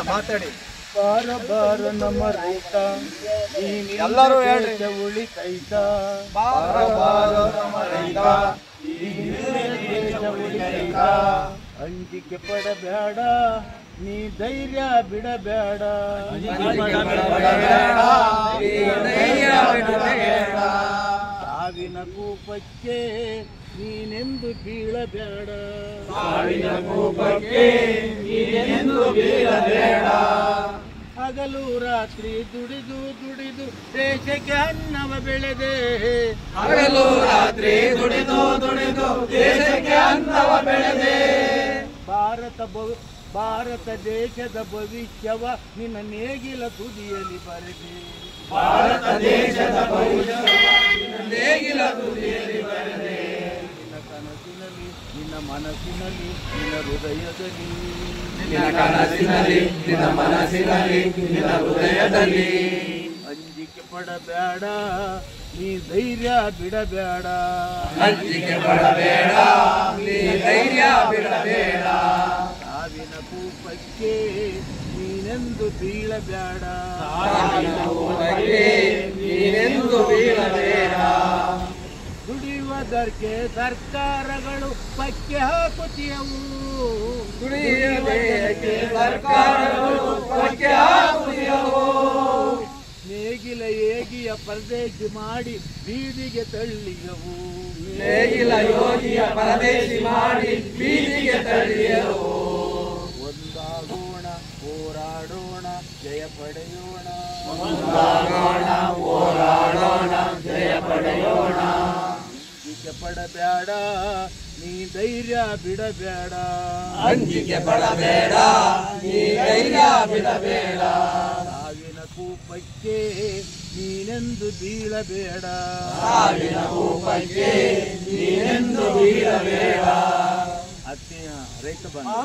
ಮಾತಾಡಿ ಬಾರ ಬಾರ ನಮ್ಮ ರೈತ ಎಲ್ಲರೂ ಹೇಳ್ರಿ ಉಳಿತೈತ ಬಾರ ಬಾರ ನಮ್ಮ ರೈತ ಉಳಿತೈತ ಅಂಜಿಕೆ ಪಡಬೇಡ ನೀ ಧೈರ್ಯ ಬಿಡಬೇಡ ಸಾವಿನ ಕೂಪಕ್ಕೆ ನೀನೆಂದು ಬೀಳಬೇಡ ಹಗಲು ರಾತ್ರಿ ದುಡಿದು ದುಡಿದು ದೇಶಕ್ಕೆ ಅನ್ನವ ಬೆಳೆದೆ ಹಗಲು ರಾತ್ರಿ ದುಡಿದು ದುಡಿದು ದೇಶಕ್ಕೆ ಅನ್ನವ ಬೆಳೆದೆ ಭಾರತ ದೇಶದ ಭವಿಷ್ಯವ ನಿನ್ನ ನೇಗಿಲ ತುದಿಯಲ್ಲಿ ಬರೆದೆ ಭಾರತ ದೇಶದ ಭವಿಷ್ಯವ ನಿನ್ನ ನೇಗಿಲ ತುದಿಯಲ್ಲಿ ಬರೆದೆ ನಿನ್ನ ಕನಸಿನಲ್ಲಿ ನಿನ್ನ ಮನಸ್ಸಿನಲ್ಲಿ ನಿನ್ನ ಹೃದಯದಲ್ಲಿ ನಿನ್ನ ಕನಸಿನಲ್ಲಿ ನಿನ್ನ ಮನಸ್ಸಿನಲ್ಲಿ ನಿನ್ನ ಹೃದಯದಲ್ಲಿ ಅಂಜಿಕೆ ಪಡಬೇಡ ನೀ ಧೈರ್ಯ ಬಿಡಬೇಡ ಅಂಜಿಕೆ ಪಡಬೇಡ ನೀ ಧೈರ್ಯ ಬಿಡಬೇಡ ಸಾವಿನ ಕೂಪಕ್ಕೆ ನೀನೆಂದು ಬೀಳಬೇಡ ಸಾವಿನ ಕೂಪಕ್ಕೆ ನೀನೆಂದು ಬೀಳಬೇಡ ದುಡಿಯುವುದಕ್ಕೆ ಸರ್ಕಾರಗಳು ಪಕ್ಕೆ ಹಾಕುತ್ತಿಯವು ದುಡಿಯುವುದಕ್ಕೆ ಸರ್ಕಾರಗಳು ಪಕ್ಕೆ ಹಾಕುತ್ತಿಯವು ನೇಗಿಲ ಏಗಿಯ ಪರದೇಶಿ ಮಾಡಿ ಬೀದಿಗೆ ತಳ್ಳಿಯವು ನೇಗಿಲ ಯೋಗಿಯ ಪರದೇಶಿ ಮಾಡಿ ಬೀದಿಗೆ ತಳ್ಳಿಯವು ಒಂದಾಗೋಣ ಹೋರಾಡೋಣ ಜಯ ಪಡೆಯೋಣ ಒಂದಾಗೋಣ ಹೋರಾಡೋಣ ಜಯ ಪಡೆಯೋಣ ಅಂಜಿಕೆ ಪಡಬೇಡ ನೀ ಧೈರ್ಯ ಬಿಡಬೇಡ ಅಂಜಿಕೆ ಪಡಬೇಡ ನೀ ಧೈರ್ಯ ಬಿಡಬೇಡ ಸಾವಿನ ಕೂಪಕ್ಕೆ ನೀನೆಂದು ಬೀಳಬೇಡ ಸಾವಿನ ಕೂಪಕ್ಕೆ ನೀನೆಂದು ಬೀಳಬೇಡ ಆತ್ಮೀಯ ರೈತ ಬಂಧು